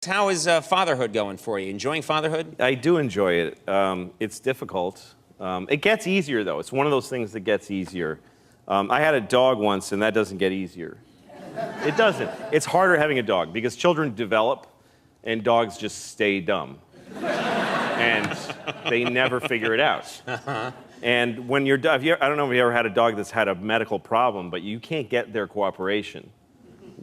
How is fatherhood going for you? Enjoying fatherhood? I do enjoy it. It's difficult. It gets easier, though. It's one of those things that gets easier. I had a dog once, and that doesn't get easier. It doesn't. It's harder having a dog because children develop, and dogs just stay dumb. And they never figure it out. And when you're, I don't know if you ever had a dog that's had a medical problem, but you can't get their cooperation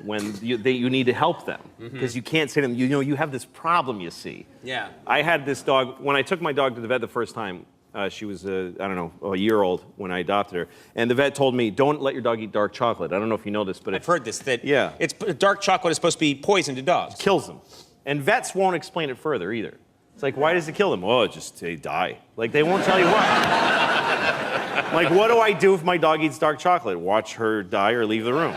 when you need to help them, because you can't say to them, you have this problem, you see. Yeah. I had this dog, when I took my dog to the vet the first time, she was, I don't know, a year old when I adopted her, and the vet told me, don't let your dog eat dark chocolate. I don't know if you know this, but I've heard this, that yeah. Dark chocolate is supposed to be poison to dogs. It kills them. And vets won't explain it further either. It's like, why does it kill them? Oh, just they die. Like, they won't tell you why. Like, what do I do if my dog eats dark chocolate? Watch her die or leave the room.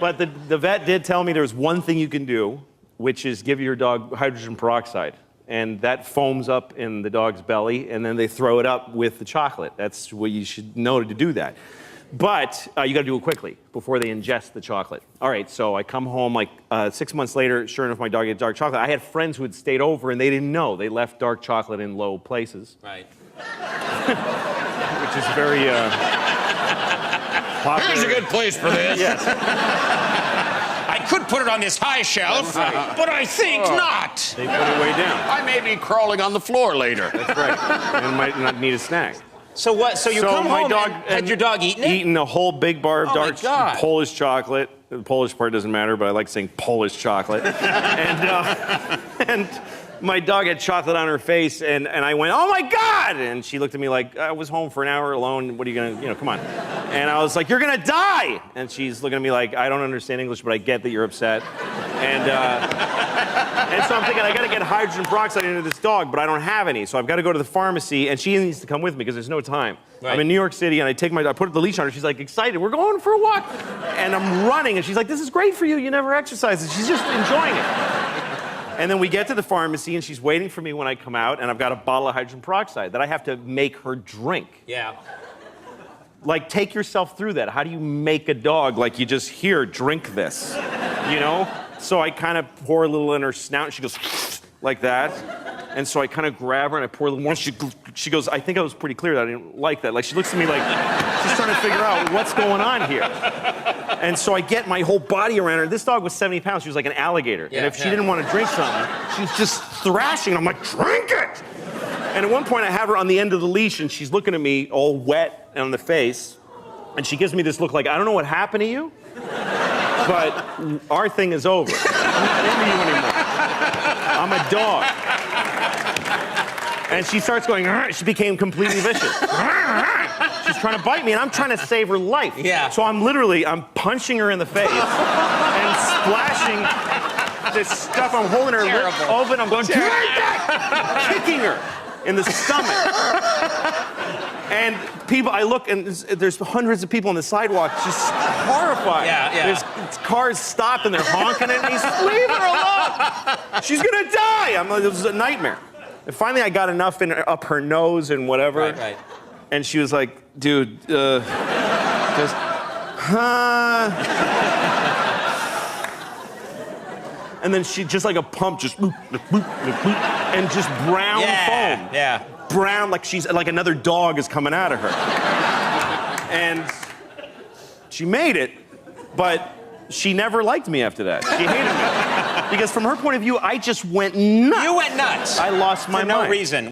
But the vet did tell me there's one thing you can do, which is give your dog hydrogen peroxide. And that foams up in the dog's belly, and then they throw it up with the chocolate. That's what you should know to do that. But you got to do it quickly before they ingest the chocolate. All right, so I come home like 6 months later. Sure enough, my dog ate dark chocolate. I had friends who had stayed over, and they didn't know. They left dark chocolate in low places. Right. Which is very popular. Here's a good place for this. Yes. I could put it on this high shelf, but I think not. They put it way down. I may be crawling on the floor later. That's right. And might not need a snack. So what? So you come home and had your dog eaten it? Eating a whole big bar of dark God. Polish chocolate. The Polish part doesn't matter, but I like saying Polish chocolate. And my dog had chocolate on her face, and I went, oh my God! And she looked at me like, I was home for an hour alone. What are you gonna, come on. And I was like, you're gonna die! And she's looking at me like, I don't understand English, but I get that you're upset. And so I'm thinking, I gotta get hydrogen peroxide into this dog, but I don't have any. So I've gotta go to the pharmacy, and she needs to come with me because there's no time. Right. I'm in New York City, and I put the leash on her. She's like, excited, we're going for a walk. And I'm running, and she's like, this is great for you. You never exercise. And she's just enjoying it. And then we get to the pharmacy, and she's waiting for me when I come out, and I've got a bottle of hydrogen peroxide that I have to make her drink. Yeah. Like, take yourself through that. How do you make a dog like you just, here, drink this, So I kind of pour a little in her snout, and she goes, like that. And so I kind of grab her, and I pour a little more. She goes, I think I was pretty clear that I didn't like that. Like, she looks at me like, she's trying to figure out what's going on here. And so I get my whole body around her. This dog was 70 pounds. She was like an alligator. Yeah, and if she didn't want to drink something, she's just thrashing. I'm like, drink it! And at one point, I have her on the end of the leash, and she's looking at me all wet on the face. And she gives me this look like, I don't know what happened to you, but our thing is over. I'm not into you anymore. I'm a dog. And she starts going, she became completely vicious. She's trying to bite me, and I'm trying to save her life. Yeah. So I'm punching her in the face and splashing this stuff. I'm holding her lips open. I'm going, drink that! Kicking her in the stomach. And people, I look, and there's hundreds of people on the sidewalk just horrified. Yeah. There's cars stopped, and they're honking at me. Leave her alone! She's gonna die! It was a nightmare. And finally, I got enough up her nose and whatever. Right. And she was like, dude, just, And then she, just like a pump, just, and just brown foam. Yeah. Brown, like she's, like another dog is coming out of her. And she made it, but she never liked me after that. She hated me. Because from her point of view, I just went nuts. You went nuts. I lost my mind. For no reason.